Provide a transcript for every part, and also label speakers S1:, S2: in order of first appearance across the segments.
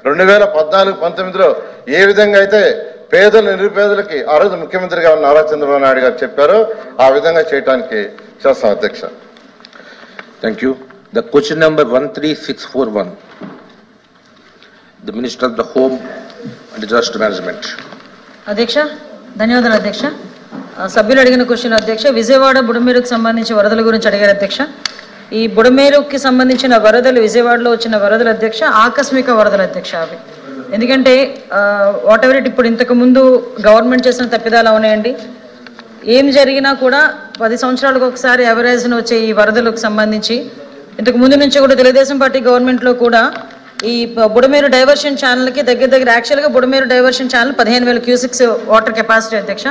S1: 2014-19లో ఏ విధంగా అయితే పేదలు నిరుపేదలకి ఆ రోజు ముఖ్యమంత్రిగా ఉన్న నారా చంద్రబాబు నాయుడు గారు చెప్పారో ఆ విధంగా చేయడానికి చేస్తాం అధ్యక్ష.
S2: Thank you. The question number 13641. The Minister of the Home and Disaster Management.
S3: అధ్యక్ష ధన్యవాదాలు అధ్యక్ష. సభ్యులు అడిగిన క్వశ్చన్ అధ్యక్ష, విజయవాడ బుడమేరుకు సంబంధించి వరదల గురించి అడిగారు అధ్యక్ష. ఈ బుడమేరుకి సంబంధించిన వరదలు, విజయవాడలో వచ్చిన వరదలు అధ్యక్ష ఆకస్మిక వరదలు అధ్యక్ష. అవి ఎందుకంటే వాట్ ఎవర్ ఇట్ ఇప్పుడు ఇంతకుముందు గవర్నమెంట్ చేసిన తప్పిదాలు అవునాయండి. ఏం జరిగినా కూడా 10 సంవత్సరాలకు ఒకసారి ఎవరేజ్ను వచ్చే ఈ వరదలకు సంబంధించి ఇంతకు ముందు నుంచి కూడా తెలుగుదేశం పార్టీ గవర్నమెంట్లో కూడా ఈ బుడమేరు డైవర్షన్ ఛానల్కి దగ్గర యాక్చువల్గా Budameru diversion channel 15,000 cusecs water capacity అధ్యక్ష.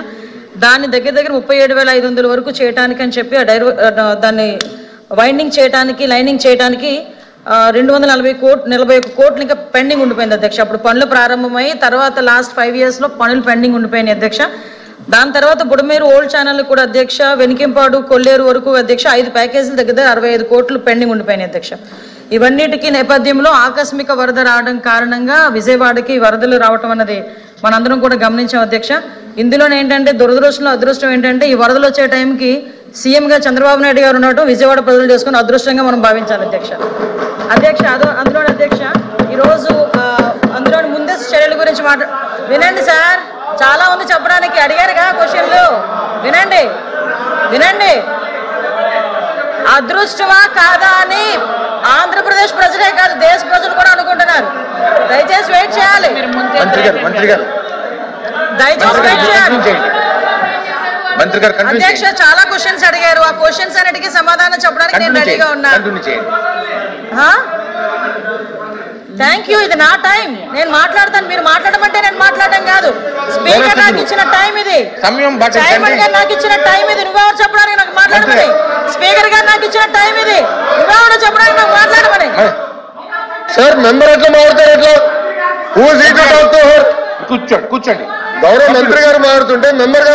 S3: దాన్ని దగ్గర 37,500 వరకు చేయడానికి అని చెప్పి దాన్ని వైండింగ్ చేయడానికి, లైనింగ్ చేయడానికి 241 కోట్లు ఇంకా పెండింగ్ ఉండిపోయింది అధ్యక్ష. అప్పుడు పనులు ప్రారంభమై తర్వాత లాస్ట్ 5 yearsలో పనులు పెండింగ్ ఉండిపోయినాయి అధ్యక్ష. దాని తర్వాత బుడమేరు ఓల్డ్ ఛానల్ కూడా అధ్యక్ష వెనికింపాడు, కొల్లేరు వరకు అధ్యక్ష 5 ప్యాకేజీలు దగ్గర 65 కోట్లు పెండింగ్ ఉండిపోయినాయి అధ్యక్ష. ఇవన్నిటికీ నేపథ్యంలో ఆకస్మిక వరద రావడం కారణంగా విజయవాడకి వరదలు రావటం అన్నది మనందరం కూడా గమనించాం అధ్యక్ష. ఇందులో ఏంటంటే అదృష్టం ఏంటంటే ఈ వరదలు వచ్చే టైంకి సీఎంగా చంద్రబాబు నాయుడు గారు ఉండటం విజయవాడ ప్రజలు చేసుకుని అదృష్టంగా మనం భావించాలి అధ్యక్ష. అందులో అధ్యక్ష ఈరోజు అందులోని ముందస్తు చర్యల గురించి వినండి సార్, చాలా ఉంది చెప్పడానికి. అడిగారుగా క్వశ్చన్లు, వినండి. అదృష్టమా కాదా అని ఆంధ్రప్రదేశ్ ప్రజలే కాదు దేశ ప్రజలు కూడా అనుకుంటున్నారు. దయచేసి వెయిట్ చేయాలి, దయచేసి వెయిట్ చేయాలి. అధ్యక్ష చాలా క్వశ్చన్స్ అడిగారు, ఆ క్వశ్చన్స్ అన్నిటికీ సమాధానం చెప్పడానికి నేను రెడీగా ఉన్నాను. Thank you. ఇది నా టైం, నేను మాట్లాడతాను. మీరు మాట్లాడమంటే నేను మాట్లాడడం కాదు. స్పీకర్ నాకు ఇచ్చిన టైం ఇది, చైర్మన్ గారు నాకు ఇచ్చిన టైం ఇది. నువ్వెవరు చెప్పడానికి నాకు మాట్లాడమని? స్పీకర్ గారు నాకు ఇచ్చిన టైం ఇది, నువ్వెవరు చెప్పడానికి నాకు మాట్లాడమని?
S1: సార్ మెంబర్ ఎట్లా మాట్లాడతారు? ఎట్లా కూర్చోండి, గౌరవ మంత్రి గారు మాట్లాడుతుంటే మెంబర్ గారు